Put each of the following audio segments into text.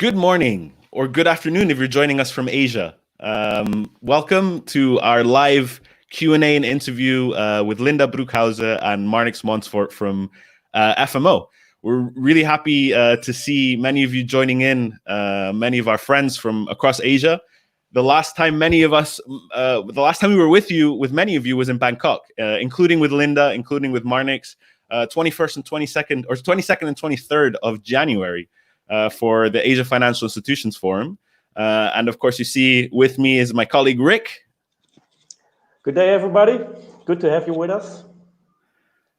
Good morning or good afternoon if you're joining us from Asia. Welcome to our live Q&A and interview with Linda Broekhuizen and Marnix Montfort from FMO. We're really happy to see many of you joining in, many of our friends from across Asia. The last time we were with many of you was in Bangkok, including with Linda, including with Marnix, 21st and 22nd, or 22nd and 23rd of January. For the Asia Financial Institutions Forum. And of course, you see with me is my colleague, Rick. Good day, everybody. Good to have you with us.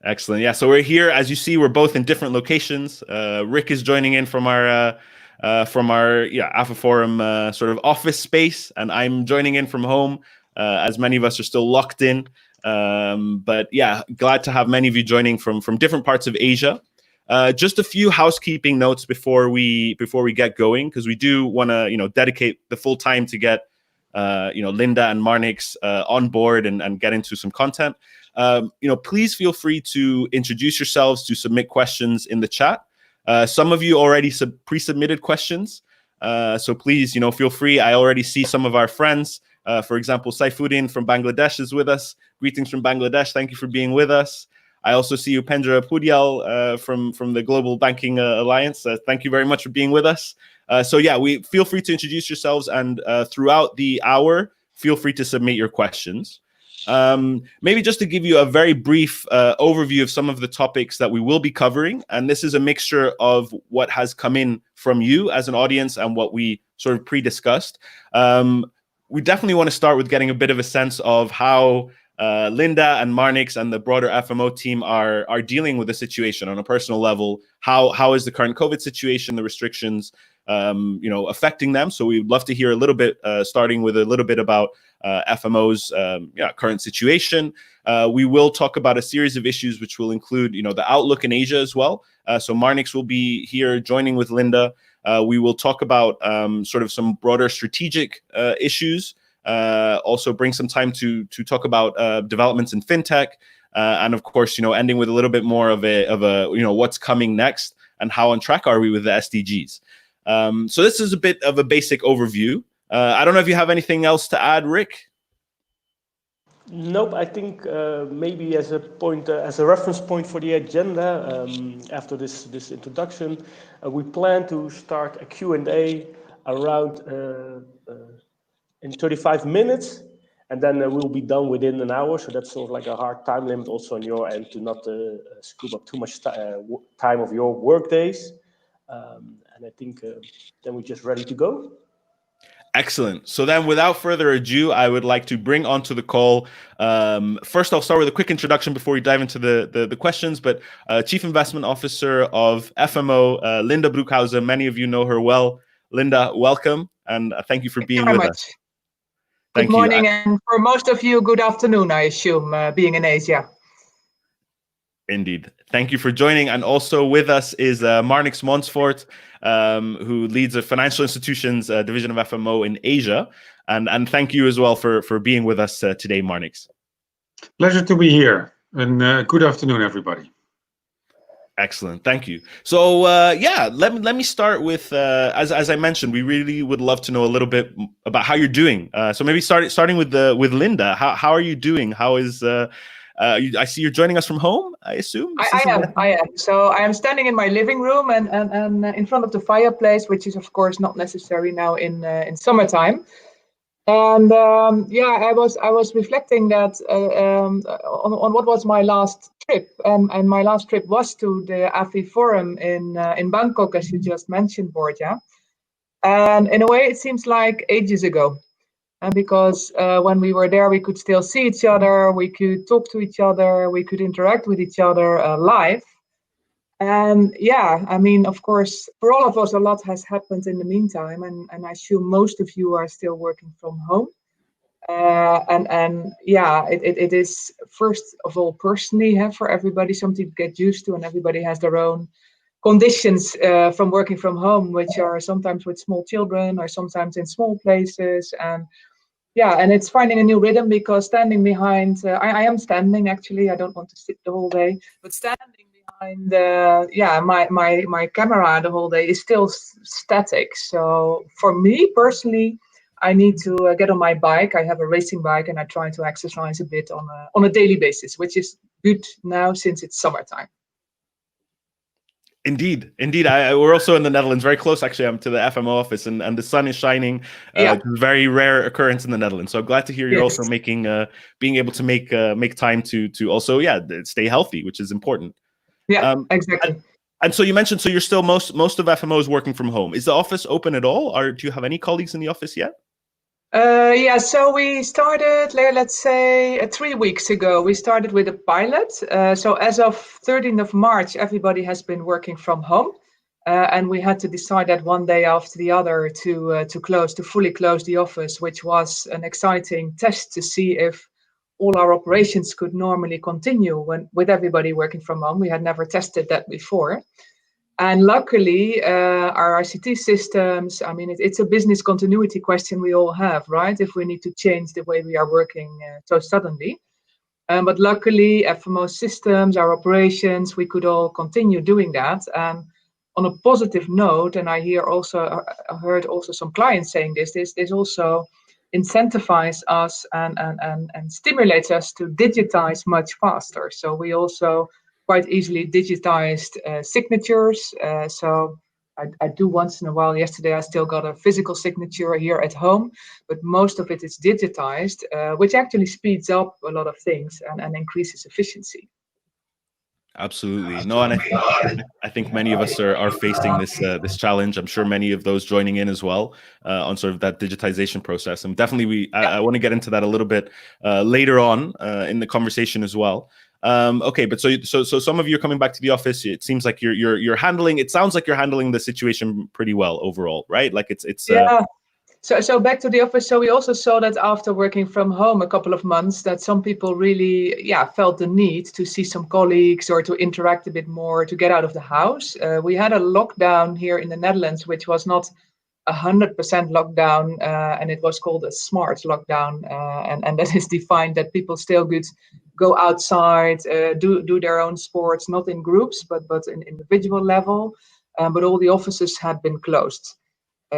Excellent. Yeah, so we're here. As you see, we're both in different locations. Rick is joining in from our AFIFORUM sort of office space, and I'm joining in from home, as many of us are still locked in. But yeah, glad to have many of you joining from different parts of Asia. Just a few housekeeping notes before we get going, because we do want to dedicate the full time to get Linda and Marnix on board and get into some content. Please feel free to introduce yourselves, to submit questions in the chat. Some of you already pre-submitted questions, so please feel free. I already see some of our friends. For example, Saifuddin from Bangladesh is with us. Greetings from Bangladesh. Thank you for being with us. I also see Upendra Pudyal from the Global Banking Alliance. Thank you very much for being with us. So yeah, we feel free to introduce yourselves, and throughout the hour, feel free to submit your questions. Maybe just to give you a very brief overview of some of the topics that we will be covering, and this is a mixture of what has come in from you as an audience and what we sort of pre-discussed. We definitely want to start with getting a bit of a sense of how Linda and Marnix and the broader FMO team are dealing with the situation on a personal level. How is the current COVID situation, the restrictions, affecting them? So we'd love to hear a little bit, starting with a little bit about FMO's current situation. We will talk about a series of issues which will include, the outlook in Asia as well. So Marnix will be here joining with Linda. We will talk about sort of some broader strategic issues. Also bring some time to talk about developments in fintech, and of course, ending with a little bit more of a what's coming next and how on track are we with the SDGs. So this is a bit of a basic overview. I don't know if you have anything else to add, Rick. Nope. I think maybe as a reference point for the agenda, after this introduction, we plan to start a Q&A around in 35 minutes, and then we'll be done within an hour. So that's sort of like a hard time limit also on your end to not scoop up too much time of your work days. And I think then we're just ready to go. Excellent. So then without further ado, I would like to bring onto the call. First, I'll start with a quick introduction before we dive into the questions. But Chief Investment Officer of FMO, Linda Broekhuizen. Many of you know her well. Linda, welcome, and thank you for being with us. Good morning, and for most of you, good afternoon, I assume, being in Asia. Indeed. Thank you for joining. And also with us is Marnix Montfort, who leads the Financial Institutions Division of FMO in Asia. And thank you as well for being with us today, Marnix. Pleasure to be here. And good afternoon, everybody. Excellent. Thank you. So, let me start with, as I mentioned, we really would love to know a little bit about how you're doing. So maybe starting with Linda. How are you doing? How is I see you're joining us from home, I assume? I am. So I am standing in my living room and in front of the fireplace, which is, of course, not necessary now in summertime. And I was reflecting that on what was my last trip, and my last trip was to the AFIFORUM in Bangkok, as you just mentioned, Borja. And in a way, it seems like ages ago. Because when we were there, we could still see each other, we could talk to each other, we could interact with each other live. And yeah, I mean, of course, for all of us, a lot has happened in the meantime, and I assume most of you are still working from home. It is, first of all, personally, for everybody, something to get used to, and everybody has their own conditions from working from home, which are sometimes with small children or sometimes in small places. And it's finding a new rhythm, because standing behind, I am standing actually, I don't want to sit the whole day, but standing behind And yeah, my camera the whole day is still static. So for me personally, I need to get on my bike. I have a racing bike, and I try to exercise a bit on a daily basis, which is good now since it's summertime. Indeed. We're also in the Netherlands, very close actually. I'm to the FMO office, and the sun is shining. Yeah. Very rare occurrence in the Netherlands. So I'm glad to hear you're Yes. also being able to make time to also stay healthy, which is important. Yeah, exactly. And so you mentioned, so you're still most of FMO is working from home. Is the office open at all, or do you have any colleagues in the office yet? Yeah, so we started, let's say, 3 weeks ago. We started with a pilot. So as of 13th of March, everybody has been working from home. And we had to decide that one day after the other to fully close the office, which was an exciting test to see if all our operations could normally continue with everybody working from home. We had never tested that before. And luckily, our ICT systems, I mean, it's a business continuity question we all have, right? If we need to change the way we are working so suddenly. But luckily, FMO systems, our operations, we could all continue doing that. And on a positive note, and I heard also some clients saying this also incentivize us and stimulates us to digitize much faster. So we also quite easily digitized signatures. So I do once in a while. Yesterday, I still got a physical signature here at home, but most of it is digitized, which actually speeds up a lot of things and increases efficiency. Absolutely. No, and I think many of us are facing this challenge. I'm sure many of those joining in as well on sort of that digitization process. And definitely, I want to get into that a little bit later on in the conversation as well. Okay, but so some of you are coming back to the office. It seems like you're handling. It sounds like you're handling the situation pretty well overall, right? Like it's yeah. So back to the office. So we also saw that after working from home a couple of months, that some people really, felt the need to see some colleagues or to interact a bit more, to get out of the house. We had a lockdown here in the Netherlands, which was not 100% lockdown, and it was called a smart lockdown, and that is defined that people still could go outside, do their own sports, not in groups, but in individual level. But all the offices had been closed.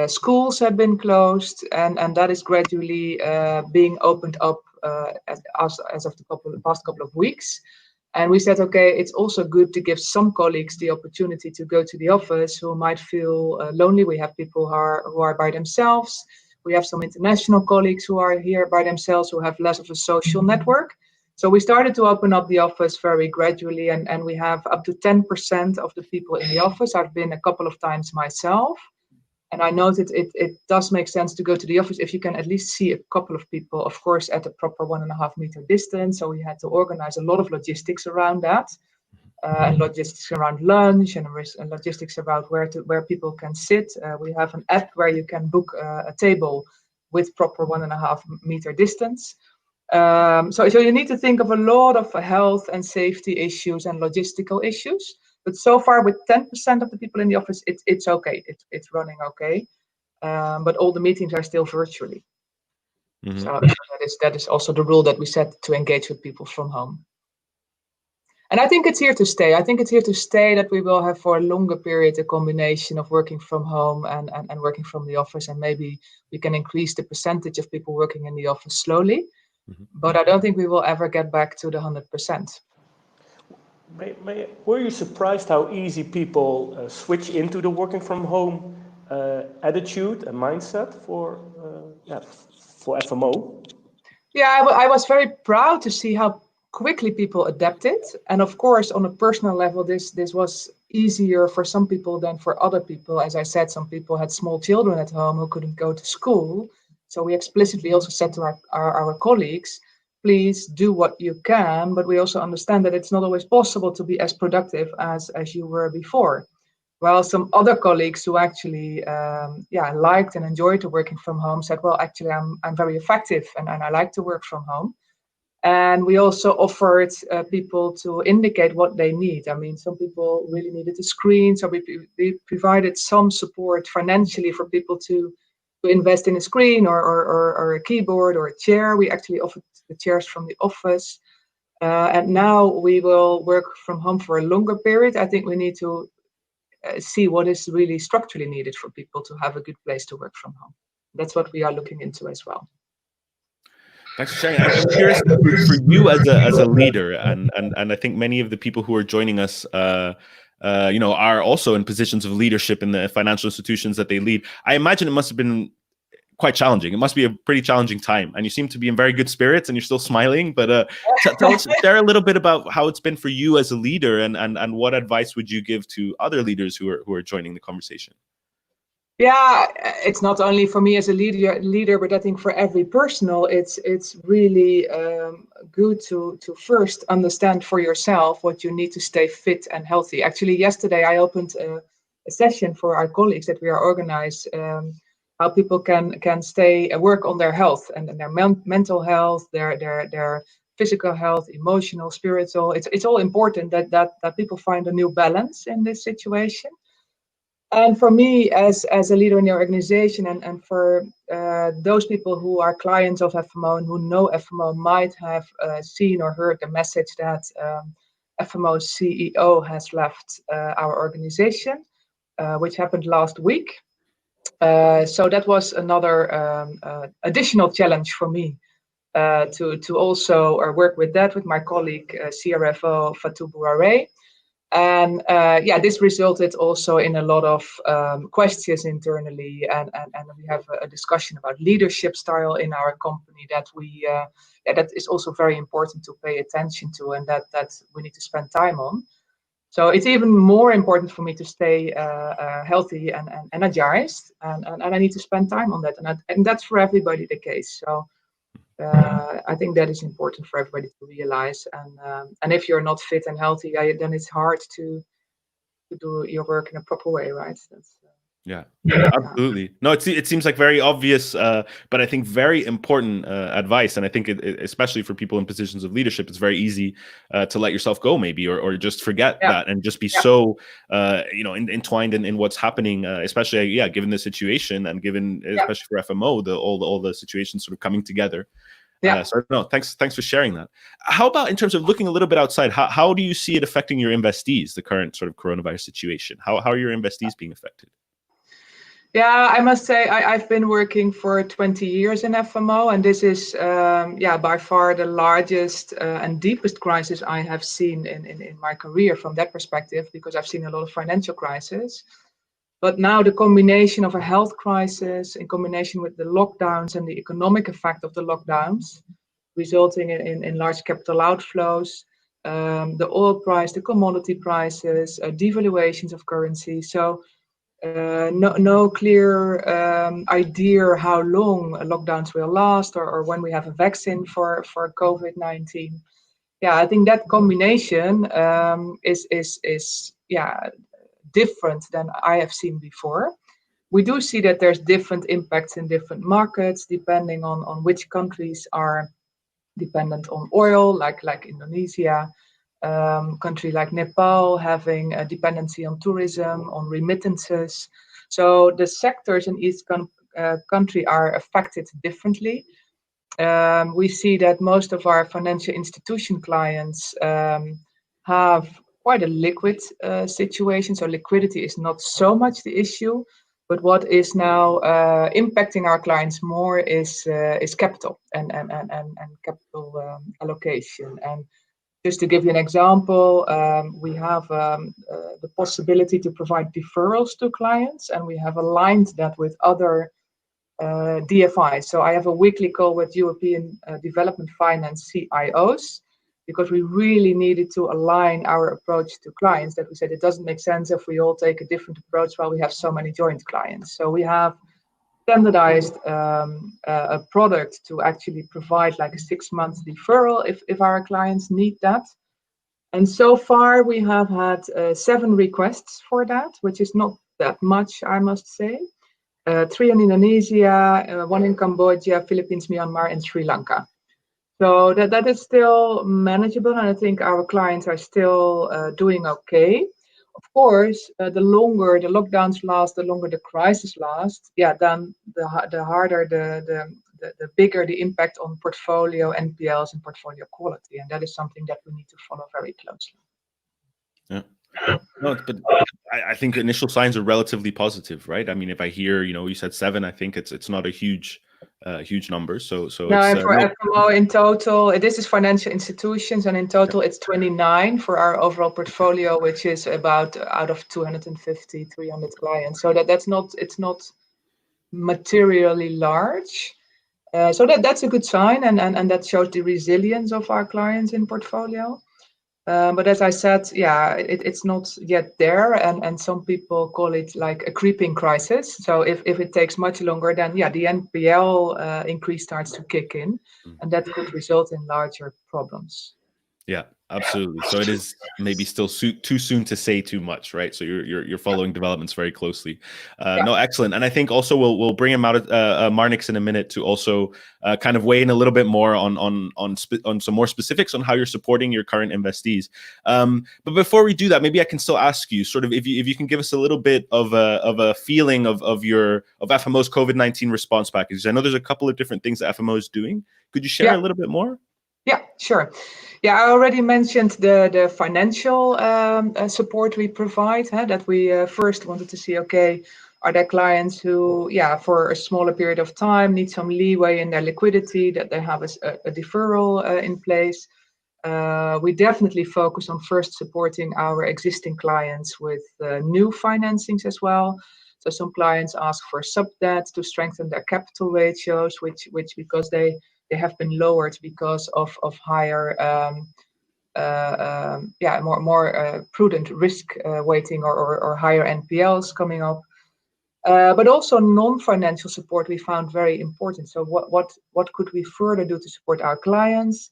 Schools have been closed, and that is gradually being opened up as of the past couple of weeks. And we said, okay, it's also good to give some colleagues the opportunity to go to the office who might feel lonely. We have people who are by themselves. We have some international colleagues who are here by themselves, who have less of a social network. So we started to open up the office very gradually, and we have up to 10% of the people in the office. I've been a couple of times myself. And I know that it does make sense to go to the office if you can at least see a couple of people, of course, at a proper 1.5 meter distance. So we had to organize a lot of logistics around that, and logistics around lunch, and logistics about where people can sit. We have an app where you can book a table with proper 1.5 meter distance. So you need to think of a lot of health and safety issues and logistical issues. But so far, with 10% of the people in the office, it's okay. It's running okay. But all the meetings are still virtually. Mm-hmm. So that is also the rule that we set to engage with people from home. And I think it's here to stay. I think it's here to stay that we will have for a longer period a combination of working from home and working from the office. And maybe we can increase the percentage of people working in the office slowly. Mm-hmm. But I don't think we will ever get back to the 100%. Were you surprised how easy people switch into the working from home attitude and mindset for FMO? Yeah, I was very proud to see how quickly people adapted. And of course, on a personal level, this was easier for some people than for other people. As I said, some people had small children at home who couldn't go to school. So we explicitly also said to our colleagues, please do what you can, but we also understand that it's not always possible to be as productive as you were before. While some other colleagues who actually liked and enjoyed working from home said, well, actually, I'm very effective and I like to work from home. And we also offered people to indicate what they need. I mean, some people really needed a screen, so we provided some support financially for people to invest in a screen or a keyboard or a chair. We actually offered the chairs from the office. And now we will work from home for a longer period. I think we need to see what is really structurally needed for people to have a good place to work from home. That's what we are looking into as well. Thanks for sharing. I'm curious for you as a leader, and I think many of the people who are joining us, are also in positions of leadership in the financial institutions that they lead. I imagine it must have been quite challenging. It must be a pretty challenging time, and you seem to be in very good share and you're still smiling. But share a little bit about how it's been for you as a leader, and what advice would you give to other leaders who are joining the conversation? Yeah, it's not only for me as a leader, but I think for every personal, it's really good to first understand for yourself what you need to stay fit and healthy. Actually, yesterday I opened a session for our colleagues that we are organized, how people can stay work on their health and their mental health, their physical health, emotional, spiritual. It's all important that people find a new balance in this situation. And for me, as a leader in the organization, and for those people who are clients of FMO and who know FMO might have seen or heard the message that FMO's CEO has left our organization, which happened last week. So that was another additional challenge for me to also work with that with my colleague CRFO Fatou Bouaré. And this resulted also in a lot of questions internally, and we have a discussion about leadership style in our company that that is also very important to pay attention to, and that we need to spend time on. So it's even more important for me to stay healthy and energized, and I need to spend time on that, and that's for everybody the case. So I think that is important for everybody to realize, and if you're not fit and healthy, then it's hard to do your work in a proper way, right? That's, Yeah, absolutely. No, it seems like very obvious, but I think very important advice. And I think especially for people in positions of leadership, it's very easy to let yourself go, maybe, or just forget that and just be so entwined in what's happening, especially given the situation, and given especially for FMO, all the situations sort of coming together. So no, thanks for sharing that. How about in terms of looking a little bit outside? How do you see it affecting your investees, the current sort of coronavirus situation? How are your investees being affected? Yeah, I must say I've been working for 20 years in FMO, and this is by far the largest and deepest crisis I have seen in my career from that perspective, because I've seen a lot of financial crises. But now the combination of a health crisis in combination with the lockdowns and the economic effect of the lockdowns, resulting in large capital outflows, the oil price, the commodity prices, devaluations of currency. So no clear idea how long lockdowns will last, or when we have a vaccine for COVID-19. Yeah, I think that combination is different than I have seen before. We do see that there's different impacts in different markets depending on which countries are dependent on oil, like Indonesia. Country like Nepal having a dependency on tourism, on remittances. So the sectors in each country are affected differently. We see that most of our financial institution clients have quite a liquid situation. So liquidity is not so much the issue, but what is now impacting our clients more is capital and capital allocation. And just to give you an example, we have the possibility to provide deferrals to clients, and we have aligned that with other DFIs. So I have a weekly call with European Development Finance CIOs, because we really needed to align our approach to clients, that we said it doesn't make sense if we all take a different approach while we have so many joint clients. So we have standardized a product to actually provide like a 6-month deferral if our clients need that. And so far we have had 7 requests for that, which is not that much, I must say. 3 in Indonesia, 1 in Cambodia, Philippines, Myanmar, and Sri Lanka. So that is still manageable, and I think our clients are still doing okay. Of course, the longer the lockdowns last, the longer the crisis lasts, then the harder the the bigger the impact on portfolio NPLs and portfolio quality, and that is something that we need to follow very closely. Yeah. No, but I think initial signs are relatively positive, right? I mean, if I hear, you said 7, I think it's not a huge number. So no, it's and for FMO in total, this is financial institutions, and in total it's 29 for our overall portfolio, which is about out of 250, 300 clients. So it's not materially large. So that's a good sign, and that shows the resilience of our clients in portfolio. But as I said, yeah, it's not yet there, and some people call it like a creeping crisis. So if it takes much longer, then yeah, the NPL increase starts to kick in, and that could result in larger problems. Yeah, absolutely. So it is maybe still too soon to say too much, right? So you're following developments very closely. No, excellent. And I think also we'll bring him out Marnix in a minute to also kind of weigh in a little bit more on some more specifics on how you're supporting your current investees. But before we do that, maybe I can still ask you sort of if you can give us a little bit of a feeling of FMO's COVID-19 response package. I know there's a couple of different things that FMO is doing. Could you share a little bit more? Yeah, sure. Yeah, I already mentioned the financial support we provide, that we first wanted to see, okay, are there clients who, for a smaller period of time need some leeway in their liquidity, that they have a deferral in place. We definitely focus on first supporting our existing clients with new financings as well. So some clients ask for sub-debt to strengthen their capital ratios, which because they have been lowered because of higher, more prudent risk weighting or higher NPLs coming up. But also non-financial support we found very important. So what could we further do to support our clients?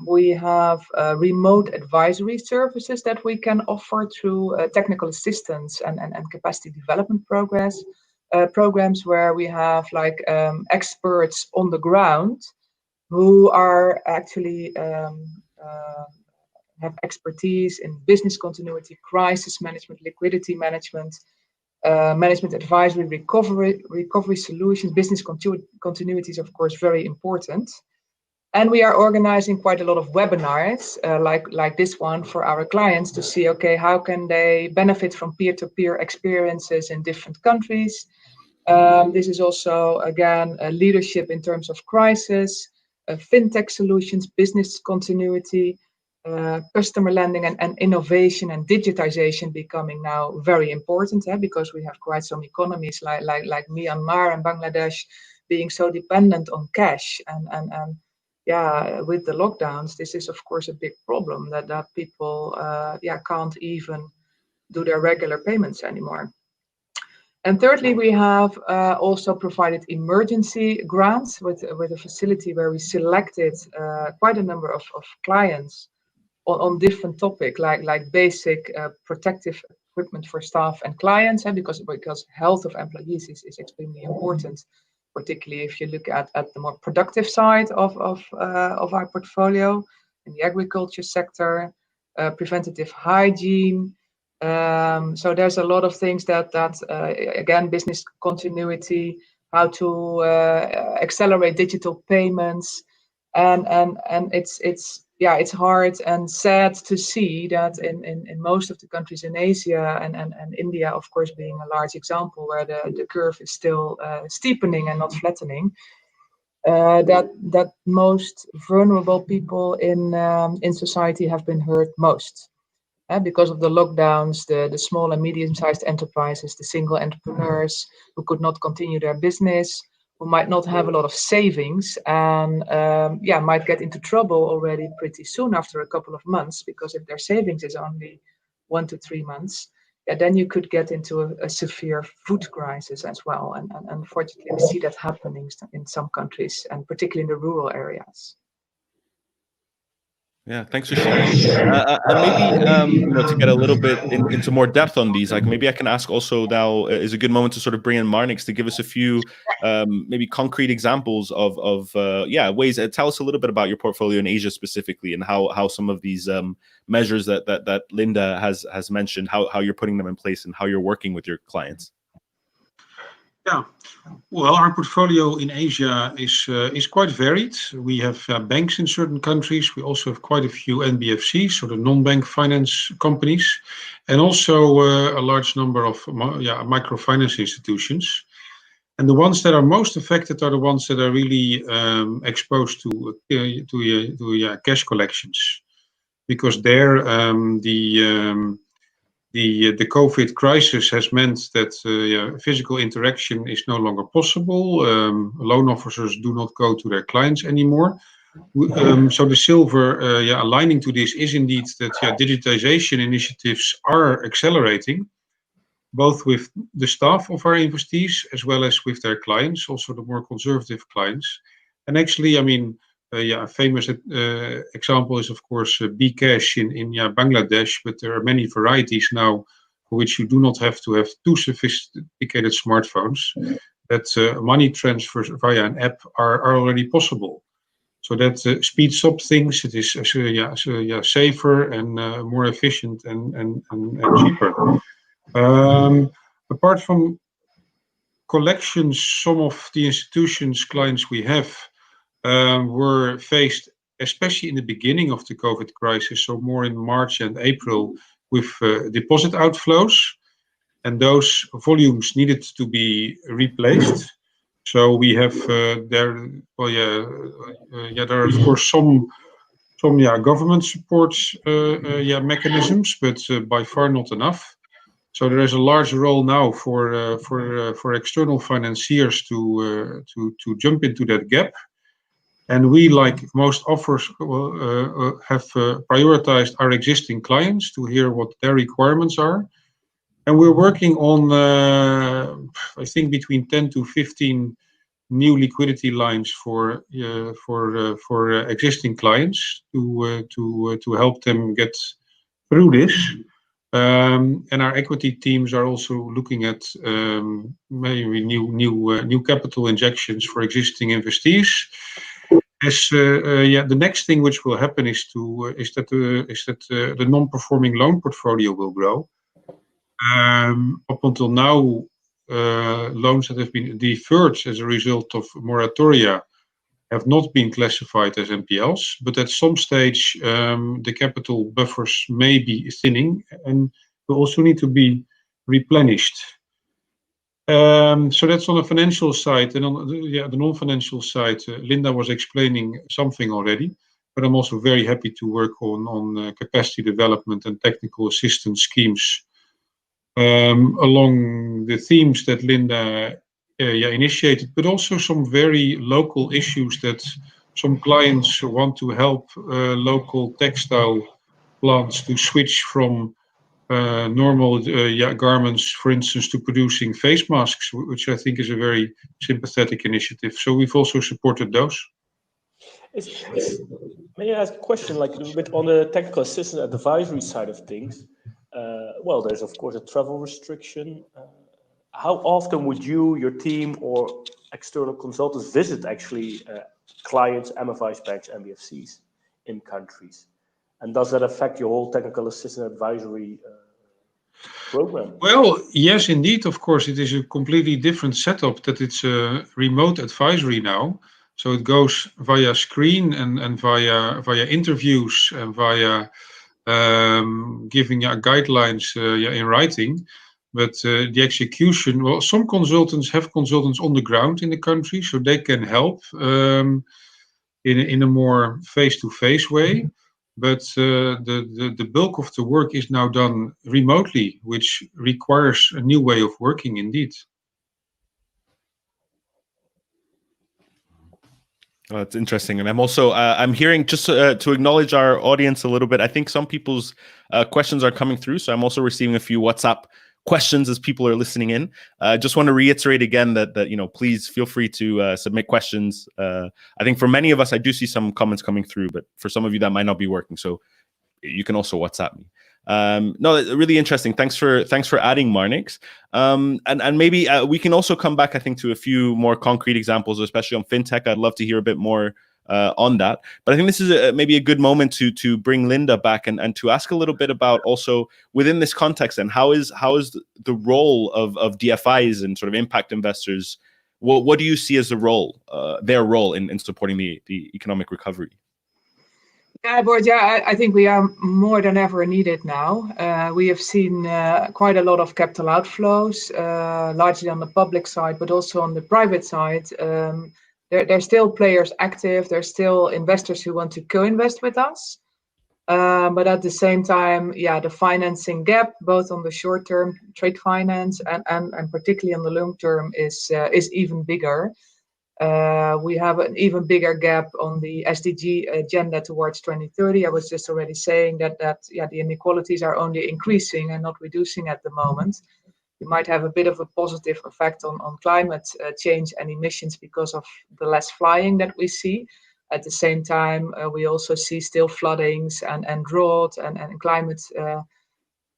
We have remote advisory services that we can offer through technical assistance and capacity development programs where we have like experts on the ground who are actually have expertise in business continuity, crisis management, liquidity management, management advisory, recovery solutions. Business continuity is of course very important. And we are organizing quite a lot of webinars like this one for our clients to see, okay, how can they benefit from peer-to-peer experiences in different countries. This is also, again, leadership in terms of crisis, FinTech solutions, business continuity, customer lending and innovation and digitization becoming now very important, because we have quite some economies like Myanmar and Bangladesh being so dependent on cash. And with the lockdowns, this is of course a big problem that people can't even do their regular payments anymore. And thirdly, we have also provided emergency grants with a facility where we selected quite a number of clients on different topics, like basic protective equipment for staff and clients, because health of employees is extremely important, particularly if you look at the more productive side of our portfolio in the agriculture sector, preventative hygiene. So there's a lot of things that again, business continuity, how to accelerate digital payments, and it's hard and sad to see that in most of the countries in Asia and India, of course, being a large example where the curve is still steepening and not flattening, that most vulnerable people in society have been hurt most. Because of the lockdowns, the small and medium-sized enterprises, the single entrepreneurs who could not continue their business, who might not have a lot of savings, and might get into trouble already pretty soon after a couple of months, because if their savings is only 1 to 3 months, then you could get into a severe food crisis as well. And unfortunately, we see that happening in some countries, and particularly in the rural areas. Yeah, thanks for sharing. And maybe to get a little bit into more depth on these, like maybe I can ask also now is a good moment to sort of bring in Marnix to give us a few maybe concrete examples of ways. Tell us a little bit about your portfolio in Asia specifically, and how some of these measures that Linda has mentioned, how you're putting them in place and how you're working with your clients. Yeah, Well, our portfolio in Asia is quite varied. We have banks in certain countries. We also have quite a few NBFCs, so the non-bank finance companies, and also a large number of microfinance institutions. And the ones that are most affected are the ones that are really exposed to cash collections, because there the COVID crisis has meant that physical interaction is no longer possible. Loan officers do not go to their clients anymore. So the silver lining to this is indeed that digitization initiatives are accelerating, both with the staff of our investees as well as with their clients, also the more conservative clients. And actually, I mean, a famous example is, of course, Bcash in Bangladesh, but there are many varieties now for which you do not have to have too sophisticated smartphones, that money transfers via an app are already possible. So that speeds up things. It is safer and more efficient and cheaper. Apart from collections, some of the institutions clients we have were faced, especially in the beginning of the COVID crisis, so more in March and April, with deposit outflows, and those volumes needed to be replaced. So we have there are of course some government support mechanisms, but by far not enough. So there is a large role now for external financiers to jump into that gap. And we, like most offers, have prioritized our existing clients to hear what their requirements are. And we're working on, I think, between 10 to 15 new liquidity lines for existing clients to help them get through this. And our equity teams are also looking at maybe new capital injections for existing investees. As the next thing which will happen is that the non-performing loan portfolio will grow. Up until now, loans that have been deferred as a result of moratoria have not been classified as NPLs, but at some stage the capital buffers may be thinning and will also need to be replenished. So that's on the financial side, and on the non-financial side, Linda was explaining something already, but I'm also very happy to work on capacity development and technical assistance schemes along the themes that Linda initiated, but also some very local issues that some clients want to help local textile plants to switch from normal garments, for instance, to producing face masks, which I think is a very sympathetic initiative. So we've also supported those. May I ask a question, like a bit on the technical assistance advisory side of things? Well, there's of course a travel restriction. How often would you, your team, or external consultants visit actually clients, MFIs, banks, NBFCs in countries? And does that affect your whole technical assistance advisory program? Well, yes, indeed. Of course, it is a completely different setup, that it's a remote advisory now. So it goes via screen and via interviews and via giving guidelines in writing. But the execution, well, some consultants have consultants on the ground in the country, so they can help in a more face-to-face way. But the bulk of the work is now done remotely, which requires a new way of working indeed. Oh, it's interesting, and I'm also I'm hearing, just to acknowledge our audience a little bit. I think some people's questions are coming through, so I'm also receiving a few WhatsApp questions as people are listening in. Just want to reiterate again that please feel free to submit questions. I think for many of us, I do see some comments coming through, but for some of you that might not be working, so you can also WhatsApp me. No, really interesting. Thanks for adding, Marnix. And maybe we can also come back, I think, to a few more concrete examples, especially on fintech. I'd love to hear a bit more on that. But I think this is maybe a good moment to bring Linda back and to ask a little bit about also within this context, and how is the role of DFIs and sort of impact investors what do you see as their role in supporting the economic recovery? Yeah, Bart, I think we are more than ever needed now. We have seen quite a lot of capital outflows, largely on the public side, but also on the private side. There's still players active. There's still investors who want to co-invest with us. But at the same time, the financing gap, both on the short term trade finance and particularly on the long term, is even bigger. We have an even bigger gap on the SDG agenda towards 2030. I was just already saying that the inequalities are only increasing and not reducing at the moment. We might have a bit of a positive effect on climate change and emissions because of the less flying that we see. At the same time, we also see still floodings and drought and climate.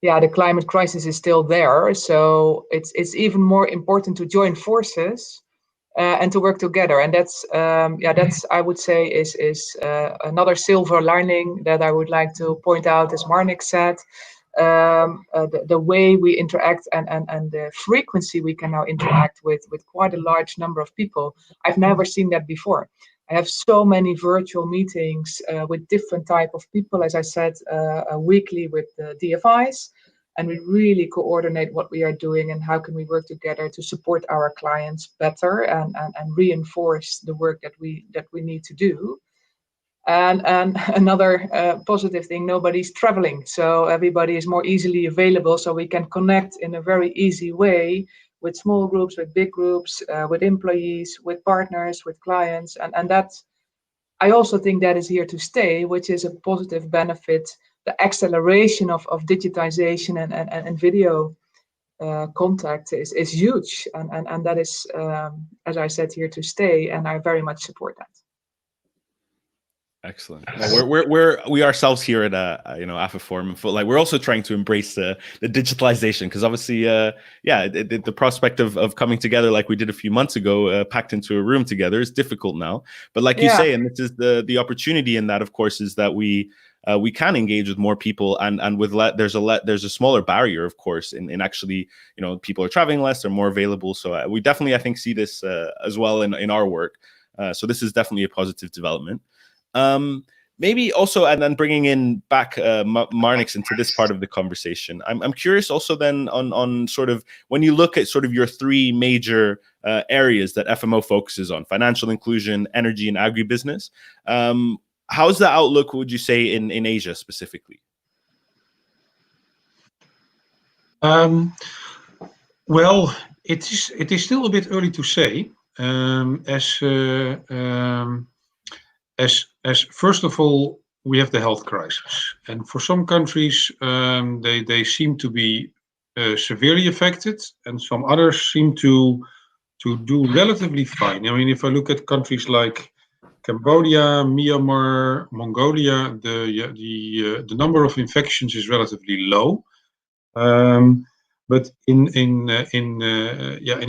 The climate crisis is still there. So it's even more important to join forces and to work together. And that's I would say is another silver lining that I would like to point out, as Marnik said. The way we interact and the frequency we can now interact with quite a large number of people. I've never seen that before. I have so many virtual meetings with different type of people, as I said, weekly with the DFIs, and we really coordinate what we are doing and how can we work together to support our clients better and reinforce the work that we need to do. And another positive thing, nobody's traveling, so everybody is more easily available, so we can connect in a very easy way with small groups, with big groups, with employees, with partners, with clients, and that I also think that is here to stay, which is a positive benefit. The acceleration of digitization and video contact is huge, and that is, as I said, here to stay, and I very much support that. Excellent. Well, we ourselves here at AFIFORUM, like we're also trying to embrace the digitalization, because obviously, the prospect of coming together like we did a few months ago, packed into a room together, is difficult now. But like you say, and this is the opportunity in that, of course, is that we can engage with more people, and with there's a smaller barrier, of course, in actually, people are traveling less, they're more available. So we definitely, I think, see this as well in our work. So this is definitely a positive development. Maybe also, and then bringing in back Marnix into this part of the conversation, I'm curious also then on sort of, when you look at sort of your three major areas that FMO focuses on: financial inclusion, energy, and agribusiness. How's the outlook, would you say, in Asia specifically? Well, it is still a bit early to say, as first of all, we have the health crisis, and for some countries, they seem to be severely affected, and some others seem to do relatively fine. I mean, if I look at countries like Cambodia, Myanmar, Mongolia, the number of infections is relatively low. But in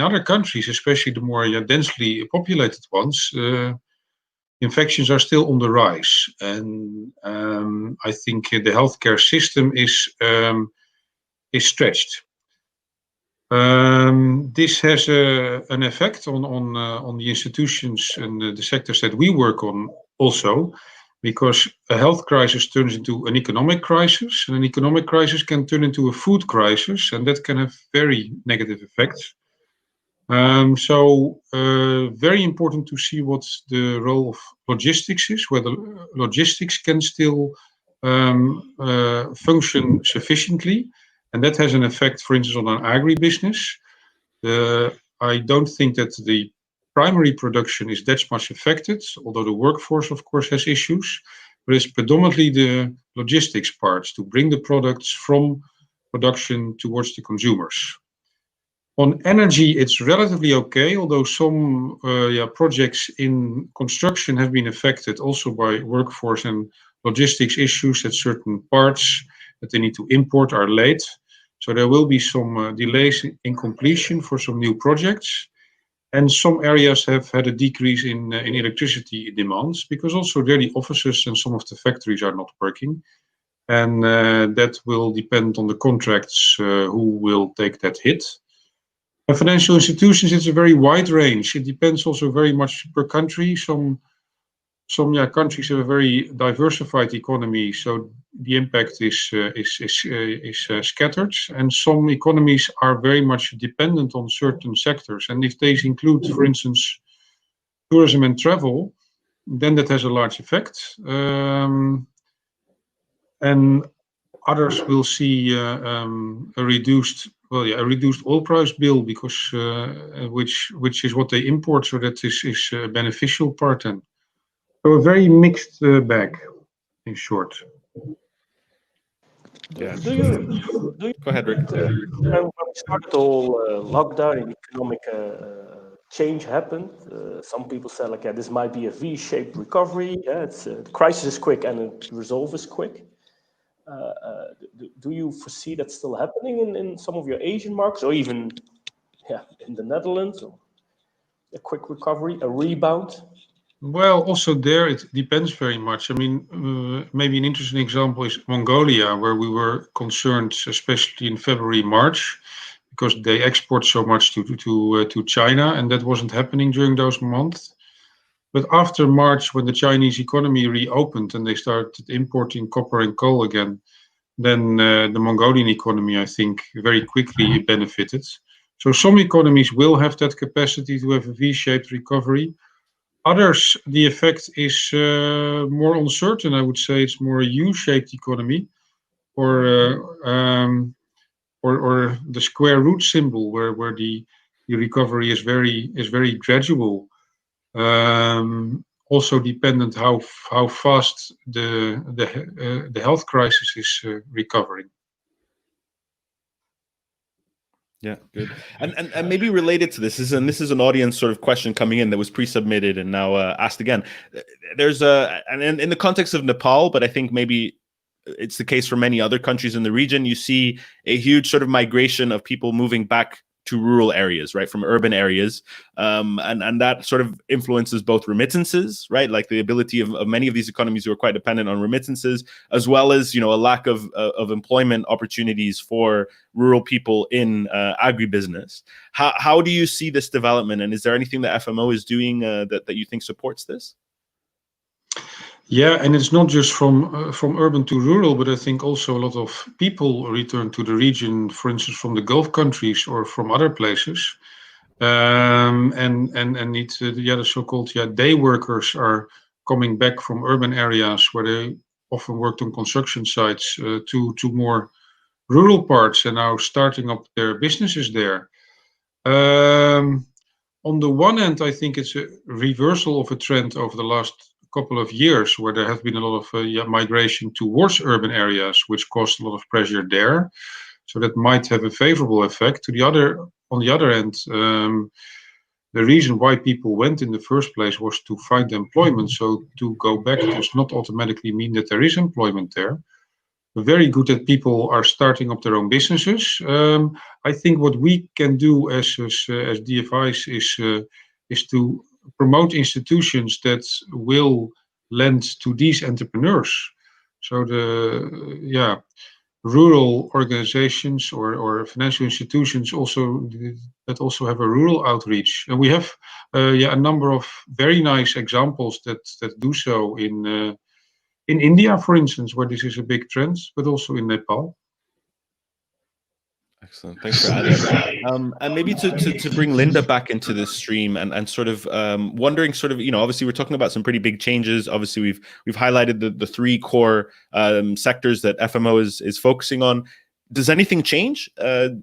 other countries, especially the more densely populated ones, infections are still on the rise, and I think the healthcare system is stretched. This has an effect on the institutions and the sectors that we work on also, because a health crisis turns into an economic crisis, and an economic crisis can turn into a food crisis, and that can have very negative effects. So very important to see what the role of logistics is, whether logistics can still function sufficiently, and that has an effect, for instance, on an agribusiness. I don't think that the primary production is that much affected, although the workforce, of course, has issues, but it's predominantly the logistics parts to bring the products from production towards the consumers. On energy, it's relatively okay, although some projects in construction have been affected also by workforce and logistics issues, that certain parts that they need to import are late. So there will be some delays in completion for some new projects. And some areas have had a decrease in electricity demands, because also there the offices and some of the factories are not working. And that will depend on the contracts who will take that hit. Financial institutions, it's a very wide range. It depends also very much per country. Some countries have a very diversified economy, so the impact is scattered, and some economies are very much dependent on certain sectors. And if these include, for instance, tourism and travel, then that has a large effect. And others will see a reduced oil price bill because which is what they import, so that is a beneficial part. And so a very mixed bag, in short. Yeah. Do you Go ahead, Rick. when we started the whole lockdown and economic change happened, some people said like, yeah, this might be a V-shaped recovery. Yeah, it's the crisis is quick and the resolve is quick. Do you foresee that still happening in some of your Asian markets, or even in the Netherlands? Or a quick recovery, a rebound? Well, also there it depends very much. I mean, maybe an interesting example is Mongolia, where we were concerned, especially in February, March, because they export so much to China, and that wasn't happening during those months. But after March, when the Chinese economy reopened and they started importing copper and coal again, then the Mongolian economy, I think, very quickly benefited. So some economies will have that capacity to have a V-shaped recovery. Others, the effect is more uncertain. I would say it's more a U-shaped economy, or the square root symbol, where the recovery is very gradual. Also dependent how fast the health crisis is recovering. Yeah, good. And maybe related to this is an audience sort of question coming in that was pre-submitted and now asked again. There's and in the context of Nepal, but I think maybe it's the case for many other countries in the region, you see a huge sort of migration of people moving back to rural areas, right, from urban areas, and that sort of influences both remittances, right, like the ability of many of these economies who are quite dependent on remittances, as well as a lack of employment opportunities for rural people in agribusiness. How do you see this development, and is there anything that FMO is doing that you think supports this? Yeah, and it's not just from urban to rural, but I think also a lot of people return to the region, for instance, from the Gulf countries or from other places, and need the so-called day workers are coming back from urban areas where they often worked on construction sites to more rural parts and now starting up their businesses there. On the one hand, I think it's a reversal of a trend over the last couple of years where there have been a lot of migration towards urban areas, which caused a lot of pressure there. So that might have a favorable effect. On the other hand, the reason why people went in the first place was to find employment. So to go back does not automatically mean that there is employment there. Very good that people are starting up their own businesses. I think what we can do as DFIs is to promote institutions that will lend to these entrepreneurs. So the rural organizations or financial institutions also have a rural outreach, and we have a number of very nice examples that do so in India, for instance, where this is a big trend, but also in Nepal. Excellent. Thanks for adding. And maybe to bring Linda back into this stream and sort of wondering, sort of, obviously we're talking about some pretty big changes. Obviously we've highlighted the three core sectors that FMO is focusing on. Does anything change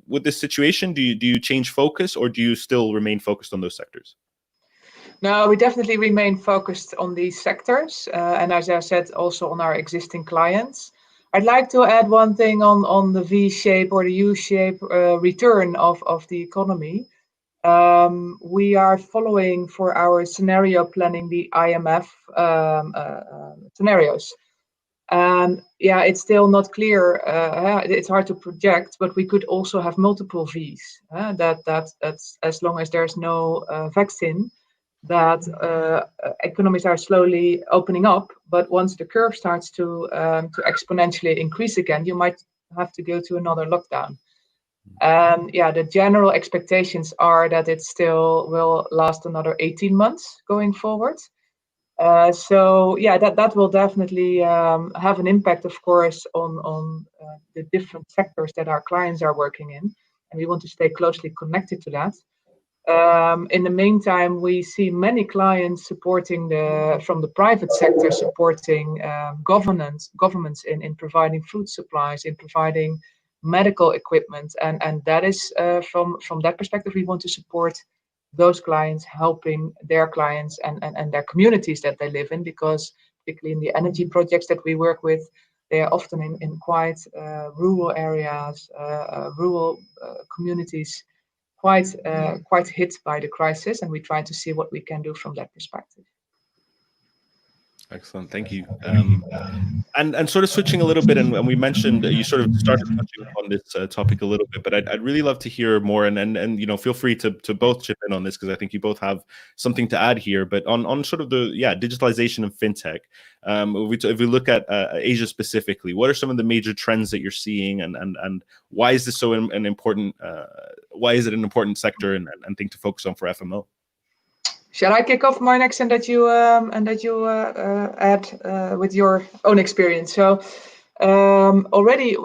with this situation? Do you change focus, or do you still remain focused on those sectors? No, we definitely remain focused on these sectors, and as I said, also on our existing clients. I'd like to add one thing on the V-shape or the U-shape return of the economy. We are following for our scenario planning the IMF scenarios. And it's still not clear. It's hard to project, but we could also have multiple Vs. That's as long as there's no vaccine, that economies are slowly opening up, but once the curve starts to exponentially increase again, you might have to go to another lockdown. Yeah, the general expectations are that it still will last another 18 months going forward. So yeah, that will definitely have an impact, of course, on the different sectors that our clients are working in, and we want to stay closely connected to that. In the meantime, we see many clients supporting from the private sector, supporting governments in providing food supplies, in providing medical equipment, and that is from that perspective, we want to support those clients, helping their clients and their communities that they live in, because particularly in the energy projects that we work with, they are often in quite rural areas, rural communities, quite hit by the crisis, and we try to see what we can do from that perspective. Excellent, thank you. And sort of switching a little bit, and we mentioned you sort of started touching on this topic a little bit, but I'd really love to hear more, and you know, feel free to both chip in on this, because I think you both have something to add here. But on sort of the digitalization of fintech, if we look at Asia specifically, what are some of the major trends that you're seeing, and why is this so an important why is it an important sector and thing to focus on for FMO? Shall I kick off, Marnix, and that you add with your own experience? So already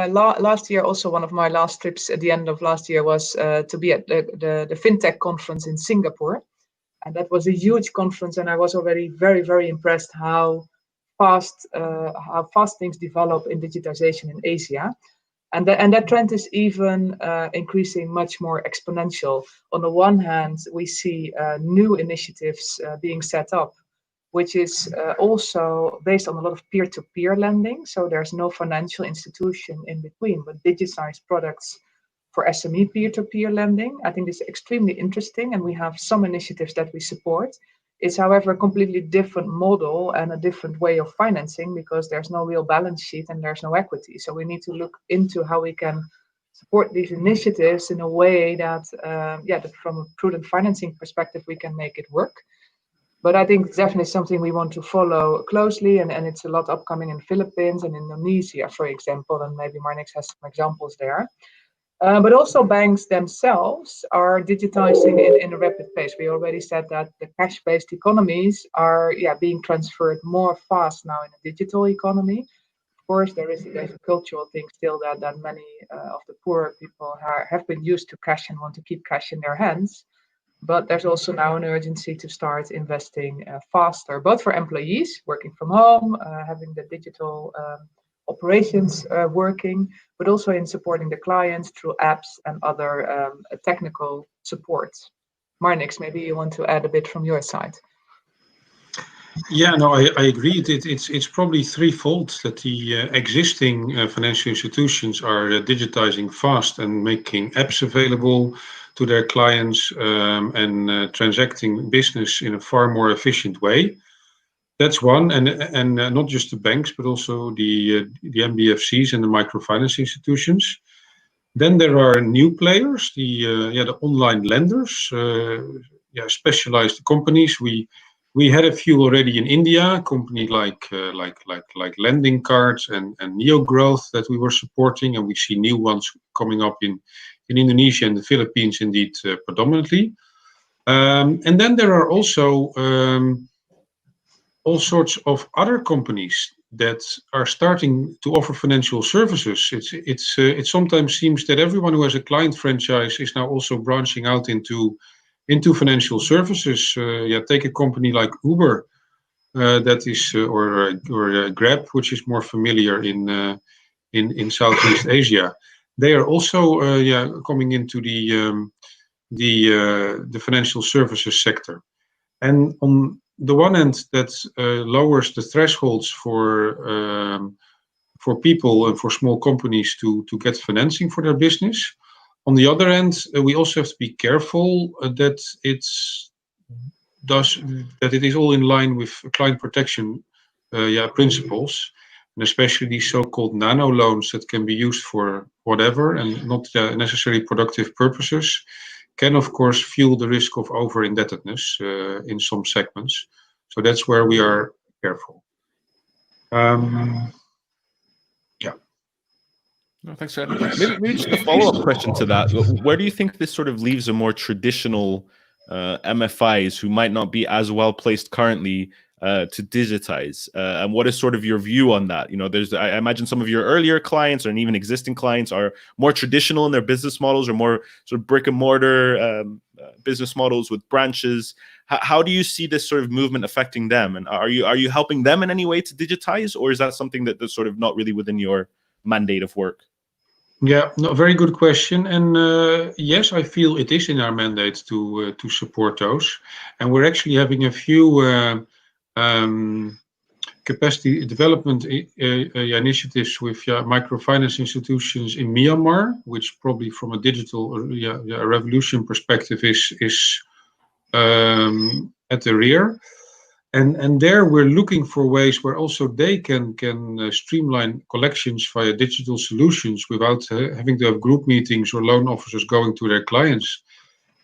last year, also one of my last trips at the end of last year was to be at the FinTech conference in Singapore, and that was a huge conference. And I was already very impressed how fast things develop in digitization in Asia. And that trend is even increasing much more exponential. On the one hand, we see new initiatives being set up, which is also based on a lot of peer-to-peer lending. So there's no financial institution in between, but digitized products for SME peer-to-peer lending. I think this is extremely interesting, and we have some initiatives that we support. It's, however, a completely different model and a different way of financing, because there's no real balance sheet and there's no equity. So we need to look into how we can support these initiatives in a way that, that from a prudent financing perspective, we can make it work. But I think it's definitely something we want to follow closely, and it's a lot upcoming in Philippines and Indonesia, for example, and maybe Marnix has some examples there. But also banks themselves are digitizing in a rapid pace. We already said that the cash-based economies are being transferred more fast now in a digital economy. Of course, there's a cultural thing still that many of the poorer people have been used to cash and want to keep cash in their hands. But there's also now an urgency to start investing faster, both for employees working from home, having the digital operations working, but also in supporting the clients through apps and other technical supports. Marnix, maybe you want to add a bit from your side. Yeah, no, I agree. It's probably threefold that the existing financial institutions are digitizing fast and making apps available to their clients and transacting business in a far more efficient way. That's one, and not just the banks, but also the MBFCs and the microfinance institutions. Then there are new players, the online lenders, specialized companies. We had a few already in India, a company like Lending Cards and Neo Growth that we were supporting, and we see new ones coming up in Indonesia and the Philippines, indeed, predominantly. And then there are also all sorts of other companies that are starting to offer financial services. It sometimes seems that everyone who has a client franchise is now also branching out into financial services. Take a company like Uber, that is, or Grab, which is more familiar in Southeast Asia. They are also coming into the financial services sector, and on the one hand, that lowers the thresholds for people and for small companies to get financing for their business. On the other hand, we also have to be careful that it is all in line with client protection principles, and especially these so-called nano loans that can be used for whatever and not necessarily productive purposes, can of course fuel the risk of over-indebtedness in some segments. So that's where we are careful. No, thanks, Chad. Maybe just a follow-up question to that. Where do you think this sort of leaves a more traditional MFIs who might not be as well placed currently to digitize? And what is sort of your view on that? You know, I imagine some of your earlier clients or even existing clients are more traditional in their business models, or more sort of brick and mortar business models with branches. How do you see this sort of movement affecting them? And are you helping them in any way to digitize, or is that something that's sort of not really within your mandate of work? Yeah, no, very good question. And yes, I feel it is in our mandate to support those. And we're actually having a few capacity development initiatives with microfinance institutions in Myanmar, which probably from a digital revolution perspective is at the rear. And there we're looking for ways where also they can streamline collections via digital solutions without having to have group meetings or loan officers going to their clients.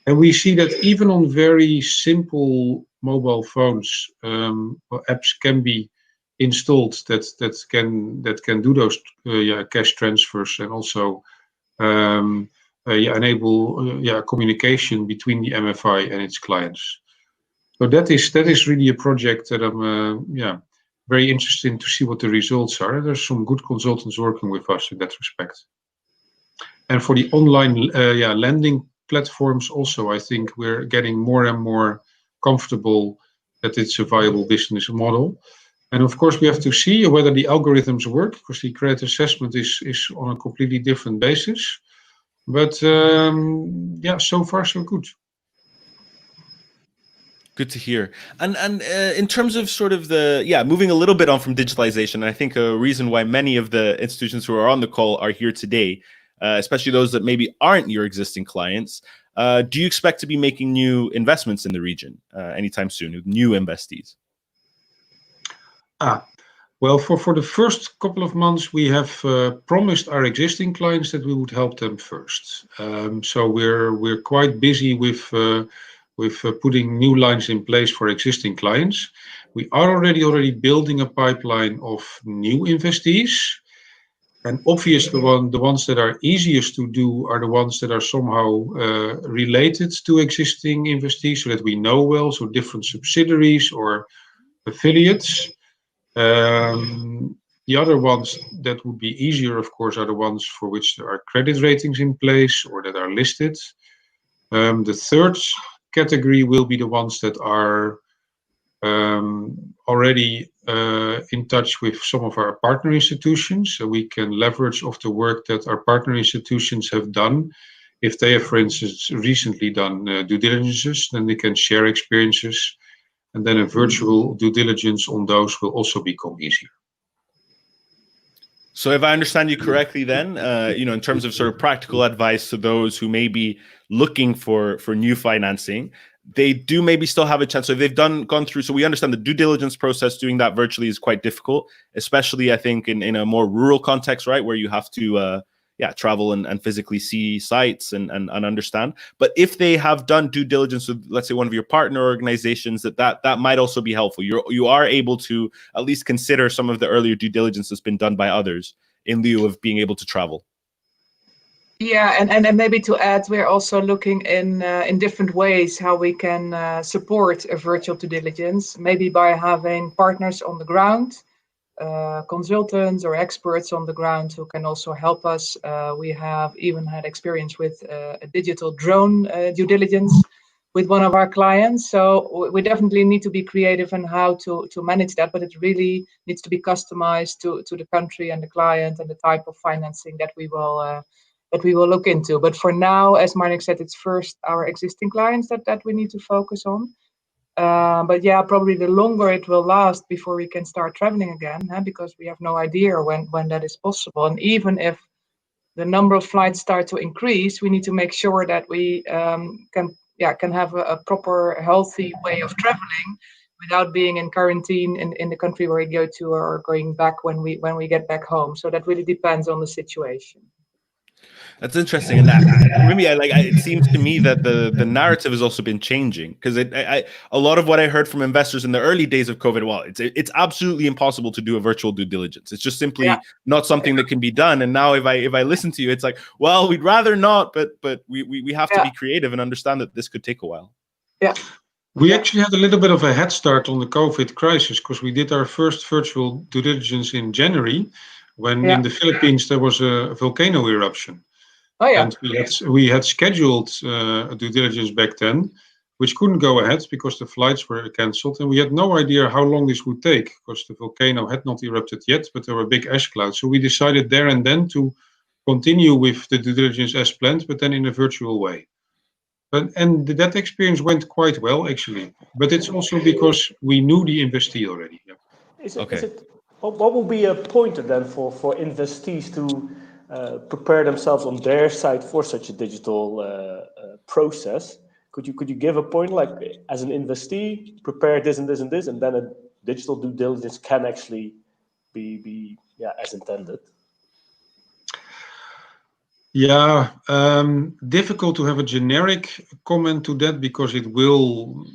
And we see that even on very simple mobile phones, apps can be installed that can do those cash transfers, and also enable communication between the MFI and its clients. So that is really a project that I'm very interested to see what the results are. There's some good consultants working with us in that respect. And for the online lending platforms also, I think we're getting more and more comfortable that it's a viable business model. And of course, we have to see whether the algorithms work, because the credit assessment is on a completely different basis. But so far so good. Good to hear. And in terms of sort of moving a little bit on from digitalization, I think a reason why many of the institutions who are on the call are here today, especially those that maybe aren't your existing clients, do you expect to be making new investments in the region anytime soon, new investees? Well, for the first couple of months, we have promised our existing clients that we would help them first. So we're quite busy with putting new lines in place for existing clients. We are already building a pipeline of new investees. And obviously, the ones that are easiest to do are the ones that are somehow related to existing investees, so that we know well, so different subsidiaries or affiliates. The other ones that would be easier, of course, are the ones for which there are credit ratings in place or that are listed. The third category will be the ones that are already in touch with some of our partner institutions, so we can leverage off the work that our partner institutions have done. If they have, for instance, recently done due diligences, then they can share experiences, and then a virtual due diligence on those will also become easier. So if I understand you correctly, then, in terms of sort of practical advice to those who may be looking for new financing, they do maybe still have a chance. So if they've gone through, so we understand the due diligence process, doing that virtually is quite difficult, especially I think in a more rural context, right, where you have to travel and physically see sites and understand. But if they have done due diligence with, let's say, one of your partner organizations, that might also be helpful. You are able to at least consider some of the earlier due diligence that's been done by others in lieu of being able to travel. Yeah, and maybe to add, we're also looking in different ways how we can support a virtual due diligence, maybe by having partners on the ground, consultants or experts on the ground who can also help us. We have even had experience with a digital drone due diligence with one of our clients. So we definitely need to be creative in how to manage that, but it really needs to be customized to the country and the client and the type of financing that we will look into. But for now, as Marnik said, it's first our existing clients that we need to focus on. But yeah, probably the longer it will last before we can start traveling again, because we have no idea when that is possible. And even if the number of flights start to increase, we need to make sure that we can have a proper, healthy way of traveling without being in quarantine in the country where we go to, or going back when we get back home. So that really depends on the situation. That's interesting, and maybe it seems to me that the narrative has also been changing, because a lot of what I heard from investors in the early days of COVID, well, it's absolutely impossible to do a virtual due diligence. It's just simply not something that can be done. And now, if I listen to you, it's like, well, we'd rather not, but we have to be creative and understand that this could take a while. Yeah. We actually had a little bit of a head start on the COVID crisis, because we did our first virtual due diligence in January, when in the Philippines there was a volcano eruption. Oh, yeah. And we had scheduled a due diligence back then, which couldn't go ahead because the flights were cancelled. And we had no idea how long this would take, because the volcano had not erupted yet, but there were big ash clouds. So we decided there and then to continue with the due diligence as planned, but then in a virtual way. And that experience went quite well, actually. But it's also because we knew the investee already. Yeah. What will be a pointer then for investees to prepare themselves on their side for such a digital process? Could you give a point, like, as an investee, prepare this and this and this, and then a digital due diligence can actually be as intended? Yeah, difficult to have a generic comment to that, because it will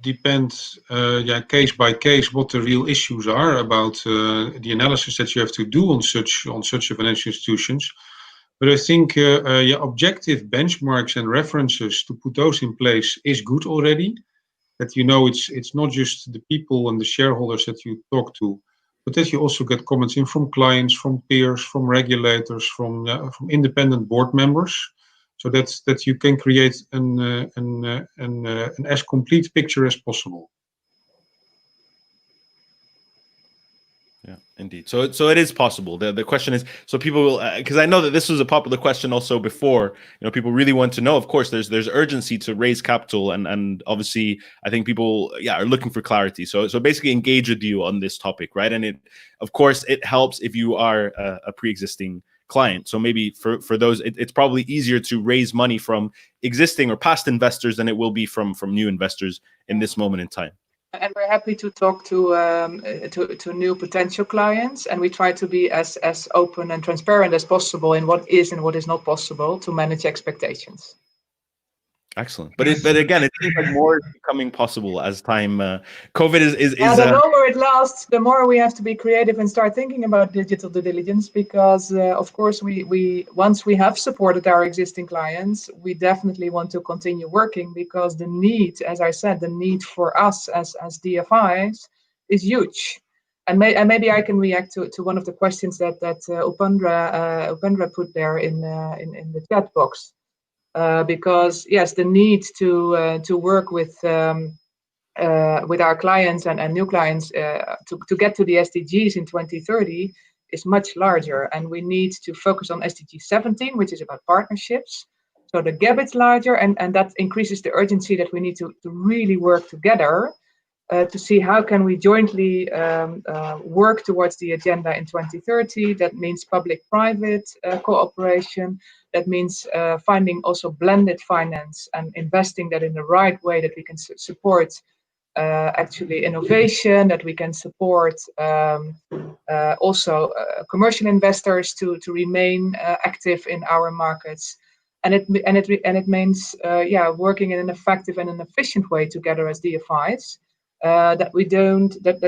depend case by case what the real issues are about the analysis that you have to do on such a financial institutions. But I think objective benchmarks and references, to put those in place, is good already. That it's not just the people and the shareholders that you talk to, but that you also get comments in from clients, from peers, from regulators, from independent board members, so that you can create an as complete picture as possible. Yeah, indeed. So it is possible. The question is, so people will, because I know that this was a popular question also before. People really want to know. Of course, there's urgency to raise capital, and obviously, I think people are looking for clarity. So basically, engage with you on this topic, right? And of course, it helps if you are a pre-existing client. So maybe for those, it's probably easier to raise money from existing or past investors than it will be from new investors in this moment in time. And we're happy to talk to new potential clients, and we try to be as open and transparent as possible in what is and what is not possible, to manage expectations. Excellent, but again, it seems like more is becoming possible as time. COVID is. The longer it lasts, the more we have to be creative and start thinking about digital due diligence. Because of course, we once we have supported our existing clients, we definitely want to continue working, because the need, as I said, the need for us as DFIs is huge. And maybe I can react to one of the questions that Upendra put there in the chat box. Because yes, the need to work with our clients and new clients to get to the SDGs in 2030 is much larger, and we need to focus on SDG 17, which is about partnerships. So the gap is larger, and that increases the urgency that we need to really work together to see how can we jointly work towards the agenda in 2030. That means public-private cooperation. That means finding also blended finance and investing that in the right way, that we can support actually innovation, that we can support also commercial investors to remain active in our markets. And it means working in an effective and an efficient way together as DFIs. That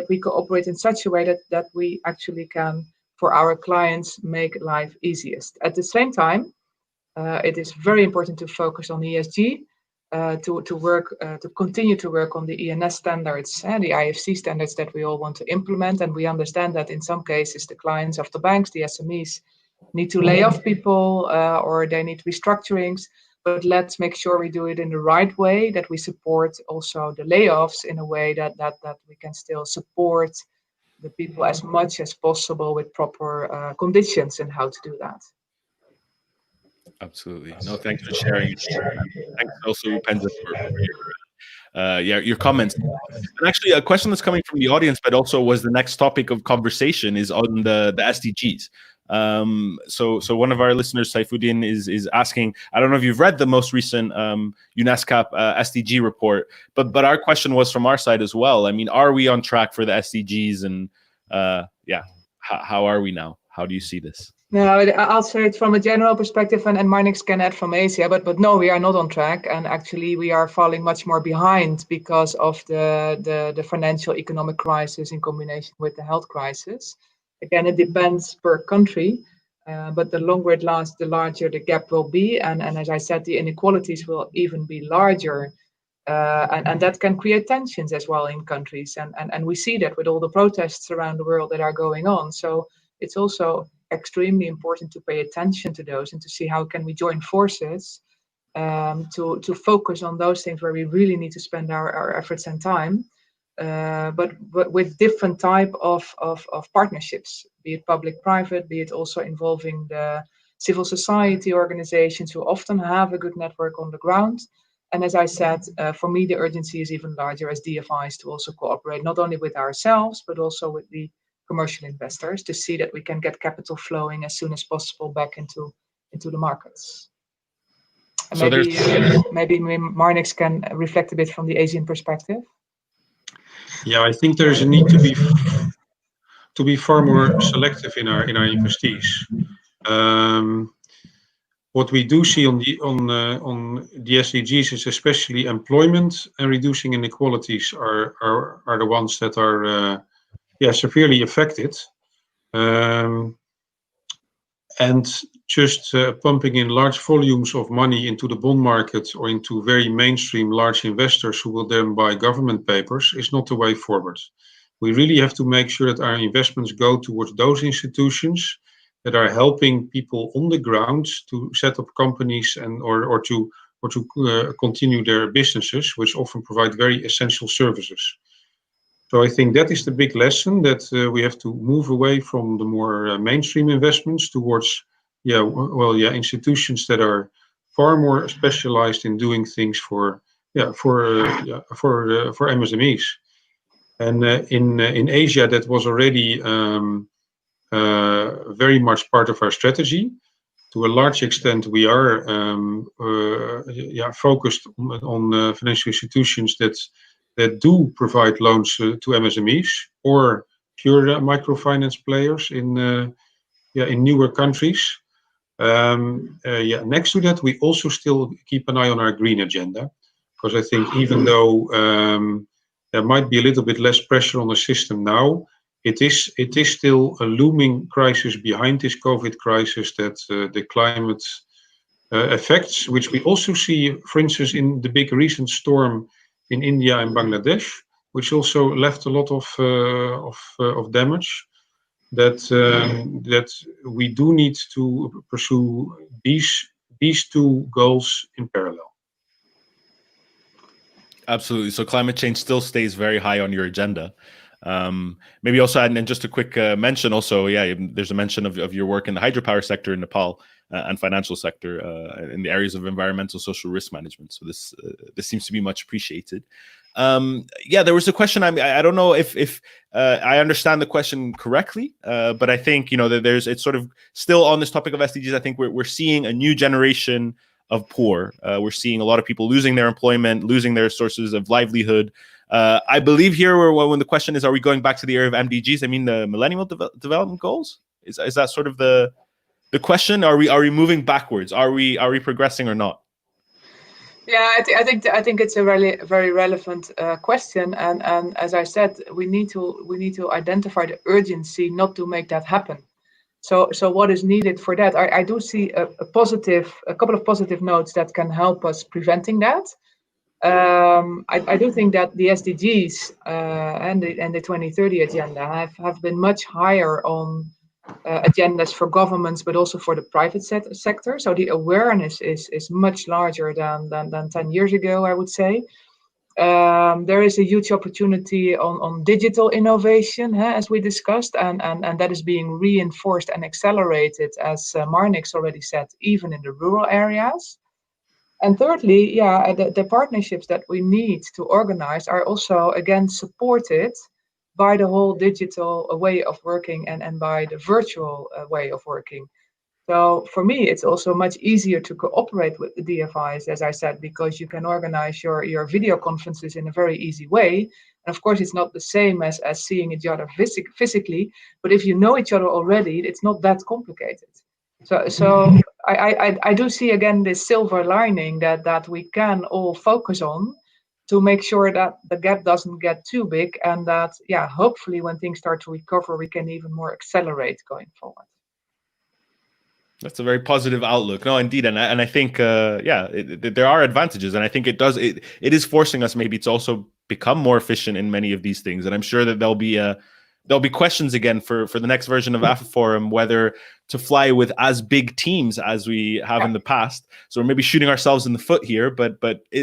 we cooperate in such a way that we actually can, for our clients, make life easiest. At the same time, it is very important to focus on ESG, to continue to work on the ENS standards and the IFC standards that we all want to implement. And we understand that in some cases, the clients of the banks, the SMEs, need to lay off people or they need restructurings. But let's make sure we do it in the right way, that we support also the layoffs in a way that we can still support the people as much as possible with proper conditions and how to do that. Absolutely. No, thanks for sharing. Thanks also, Rupenza, for your comments. And actually, a question that's coming from the audience, but also was the next topic of conversation, is on the SDGs. So one of our listeners, Saifuddin, is asking, I don't know if you've read the most recent UNESCAP SDG report, but our question was from our side as well. I mean, are we on track for the SDGs? And how are we now? How do you see this? No, I'll say it from a general perspective, and Marnix can add from Asia, but no, we are not on track, and actually we are falling much more behind because of the financial economic crisis in combination with the health crisis. Again, it depends per country, but the longer it lasts, the larger the gap will be, and as I said, the inequalities will even be larger, and that can create tensions as well in countries, and we see that with all the protests around the world that are going on. So it's also extremely important to pay attention to those and to see how can we join forces to focus on those things where we really need to spend our efforts and time, but with different type of partnerships, be it public-private, be it also involving the civil society organizations who often have a good network on the ground. And as I said, for me, the urgency is even larger as DFIs to also cooperate, not only with ourselves, but also with the commercial investors to see that we can get capital flowing as soon as possible back into the markets. And So maybe Marnix can reflect a bit from the Asian perspective. Yeah, I think there is a need to be far more selective in our investees. What we do see on the SDGs is especially employment and reducing inequalities are the ones that are severely affected, and just pumping in large volumes of money into the bond market or into very mainstream large investors who will then buy government papers is not the way forward. We really have to make sure that our investments go towards those institutions that are helping people on the ground to set up companies and or to continue their businesses, which often provide very essential services. So I think that is the big lesson, that we have to move away from the more mainstream investments towards institutions that are far more specialized in doing things for MSMEs. And in Asia, that was already very much part of our strategy. To a large extent, we are focused on financial institutions that do provide loans to MSMEs or pure microfinance players in newer countries. Next to that, we also still keep an eye on our green agenda, because I think even though there might be a little bit less pressure on the system now, it is still a looming crisis behind this COVID crisis, that the climate effects, which we also see, for instance, in the big recent storm in India and Bangladesh, which also left a lot of damage. That we do need to pursue these two goals in parallel. Absolutely. So climate change still stays very high on your agenda. Maybe also add, and just a quick mention also, there's a mention of your work in the hydropower sector in Nepal and financial sector in the areas of environmental social risk management. So this seems to be much appreciated. There was a question. I don't know if I understand the question correctly, but I think that it's sort of still on this topic of SDGs. I think we're seeing a new generation of poor. We're seeing a lot of people losing their employment, losing their sources of livelihood. I believe here, when the question is, are we going back to the era of MDGs? I mean, the Millennium Development Goals. Is that sort of the question? Are we moving backwards? Are we progressing or not? Yeah, I think it's a really very relevant question, and as I said, we need to identify the urgency not to make that happen. So what is needed for that? I do see a couple of positive notes that can help us preventing that. I do think that the SDGs and the 2030 agenda have been much higher on agendas for governments, but also for the private sector. So the awareness is much larger than 10 years ago, I would say. There is a huge opportunity on digital innovation, as we discussed, and that is being reinforced and accelerated, as Marnix already said, even in the rural areas. And thirdly, the partnerships that we need to organize are also, again, supported by the whole digital way of working and by the virtual way of working. So for me, it's also much easier to cooperate with the DFIs, as I said, because you can organize your video conferences in a very easy way. And of course, it's not the same as seeing each other physically, but if you know each other already, it's not that complicated. So I do see again this silver lining that we can all focus on to make sure that the gap doesn't get too big, and that, yeah, hopefully when things start to recover, we can even more accelerate going forward. That's a very positive outlook. No, indeed, and I think there are advantages, and I think it is forcing us maybe to also become more efficient in many of these things. And I'm sure that there'll be questions again for the next version of AFIFORUM, whether to fly with as big teams as we have in the past. So we're maybe shooting ourselves in the foot here, but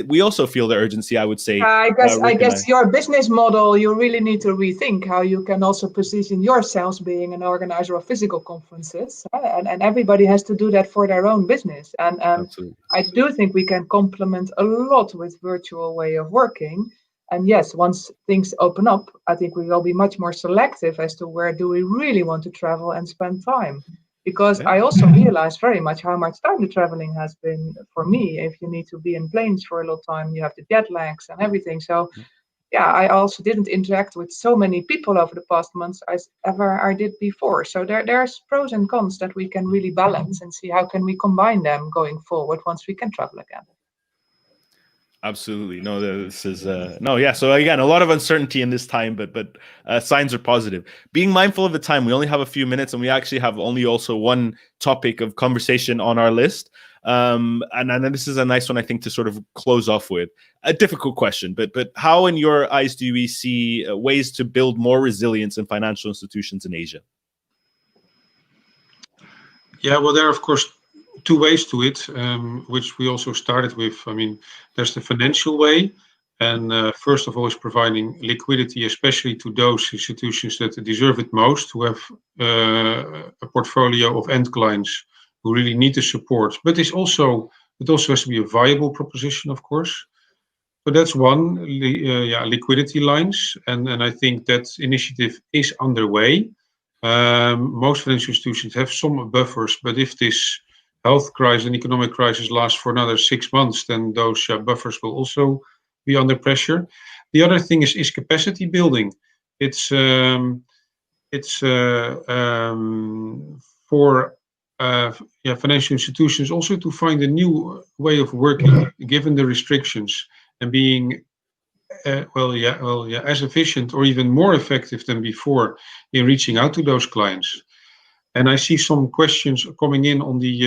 we also feel the urgency, I would say. I guess your business model, you really need to rethink how you can also position yourselves being an organizer of physical conferences, and everybody has to do that for their own business. And Absolutely. I do think we can complement a lot with virtual way of working. And yes, once things open up, I think we will be much more selective as to where do we really want to travel and spend time. Because I also realize very much how much time the traveling has been for me. If you need to be in planes for a long time, you have the jet lags and everything. So yeah, I also didn't interact with so many people over the past months as ever I did before. So there's pros and cons that we can really balance and see how can we combine them going forward once we can travel again. Absolutely. No, this is So again, a lot of uncertainty in this time, but signs are positive. Being mindful of the time, we only have a few minutes, and we actually have only also one topic of conversation on our list. And this is a nice one, I think, to sort of close off with. A difficult question, but how, in your eyes, do we see ways to build more resilience in financial institutions in Asia? Yeah, well, there are, of course, two ways to it, which we also started with. I mean, there's the financial way, and first of all is providing liquidity, especially to those institutions that deserve it most, who have a portfolio of end clients who really need the support. But it also has to be a viable proposition, of course. So that's one, liquidity lines, and I think that initiative is underway. Most financial institutions have some buffers, but if this health crisis and economic crisis lasts for another 6 months, then those buffers will also be under pressure. The other thing is capacity building. It's for financial institutions also to find a new way of working, given the restrictions, and being as efficient or even more effective than before in reaching out to those clients. And I see some questions coming in on the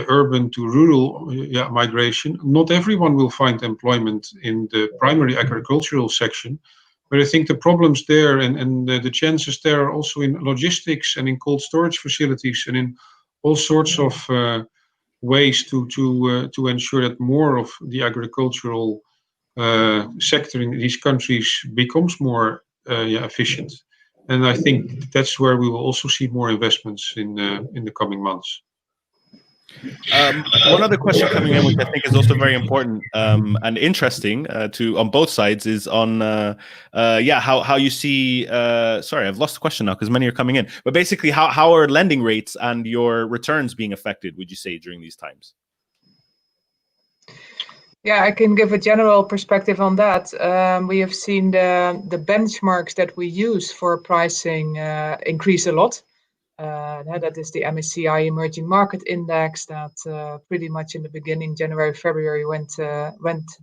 urban to rural migration. Not everyone will find employment in the primary agricultural section, but I think the problems there and the chances there are also in logistics and in cold storage facilities and in all sorts of ways to ensure that more of the agricultural sector in these countries becomes more efficient. And I think that's where we will also see more investments in the coming months. One other question coming in, which I think is also very important and interesting on both sides, is on how you see. Sorry, I've lost the question now because many are coming in. But basically, how are lending rates and your returns being affected, would you say, during these times? Yeah, I can give a general perspective on that. We have seen the benchmarks that we use for pricing increase a lot. That is the MSCI Emerging Market Index that pretty much in the beginning, January, February, went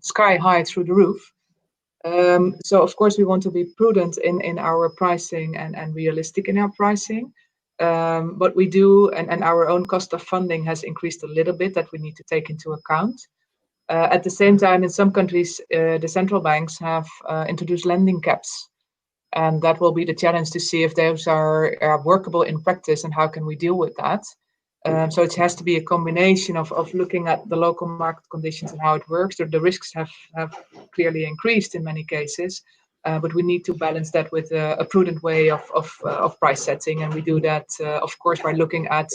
sky high through the roof. So of course we want to be prudent in our pricing and realistic in our pricing. But we do, and our own cost of funding has increased a little bit that we need to take into account. At the same time, in some countries, the central banks have introduced lending caps. And that will be the challenge to see if those are workable in practice and how can we deal with that. So it has to be a combination of looking at the local market conditions and how it works. The risks have clearly increased in many cases, but we need to balance that with a prudent way of price setting. And we do that, of course, by looking at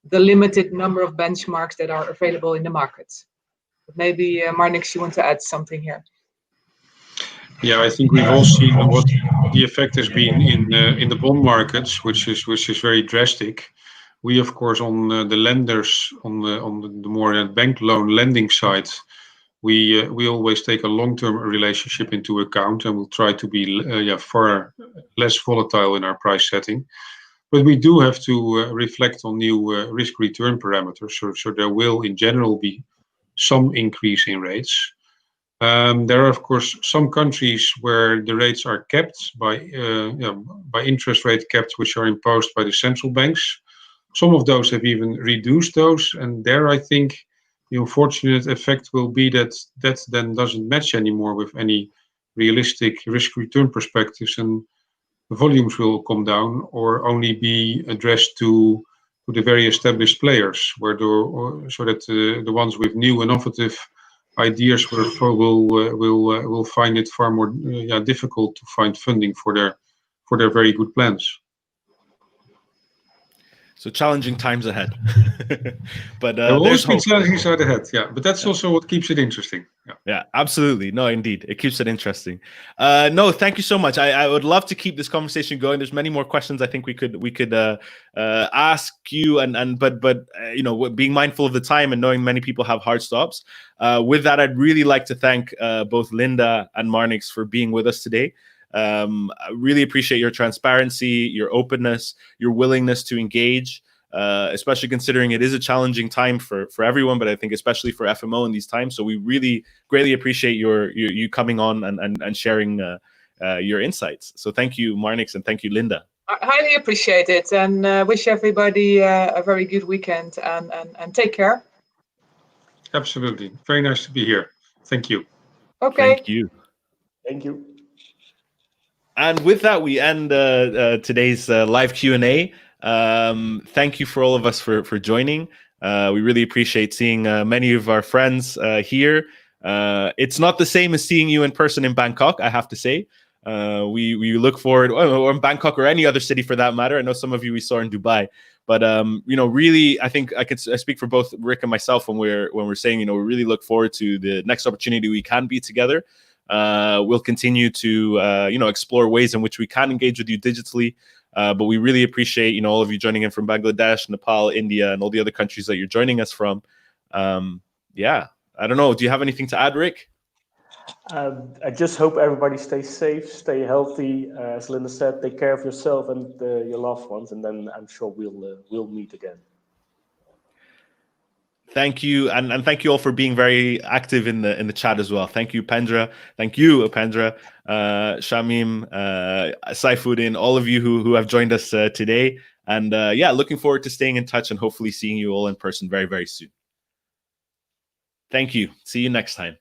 the limited number of benchmarks that are available in the markets. Maybe Marnix, you want to add something here? Yeah, I think we've all seen what the effect has been in the bond markets, which is very drastic. We, of course, on the lenders, on the more bank loan lending side, we always take a long-term relationship into account, and we'll try to be far less volatile in our price setting. But we do have to reflect on new risk-return parameters. So there will, in general, be some increase in rates. There are, of course, some countries where the rates are capped by interest rate caps, which are imposed by the central banks. Some of those have even reduced those, and there I think the unfortunate effect will be that that then doesn't match anymore with any realistic risk-return perspectives, and the volumes will come down or only be addressed to the very established players, so that the ones with new innovative ideas will find it far more difficult to find funding for their very good plans. So challenging times ahead. But there will there's always be hope. challenging side ahead, yeah. But that's also what keeps it interesting. Yeah, absolutely. No, indeed. It keeps it interesting. No, thank you so much. I would love to keep this conversation going. There's many more questions I think we could ask you, but you know, being mindful of the time and knowing many people have hard stops. With that, I'd really like to thank both Linda and Marnix for being with us today. I really appreciate your transparency, your openness, your willingness to engage, especially considering it is a challenging time for everyone, but I think especially for FMO in these times. So we really greatly appreciate you coming on and sharing your insights. So thank you, Marnix, and thank you, Linda. I highly appreciate it, and wish everybody a very good weekend, and take care. Absolutely. Very nice to be here. Thank you. Okay. Thank you. Thank you. And with that, we end today's live Q&A. Thank you for all of us for joining. We really appreciate seeing many of our friends here. It's not the same as seeing you in person in Bangkok, I have to say. We look forward, or in Bangkok or any other city for that matter. I know some of you we saw in Dubai, but you know, really, I think I speak for both Rick and myself when we're saying, you know, we really look forward to the next opportunity we can be together. We'll continue to you know, explore ways in which we can engage with you digitally. But we really appreciate, you know, all of you joining in from Bangladesh, Nepal, India, and all the other countries that you're joining us from. Yeah, I don't know. Do you have anything to add, Rick? I just hope everybody stays safe, stay healthy. As Linda said, take care of yourself and your loved ones, and then I'm sure we'll meet again. Thank you, and thank you all for being very active in the chat as well. Thank you, Pendra. Thank you, Pendra, Shamim, Saifuddin, all of you who have joined us today. And yeah, looking forward to staying in touch and hopefully seeing you all in person very, very soon. Thank you. See you next time.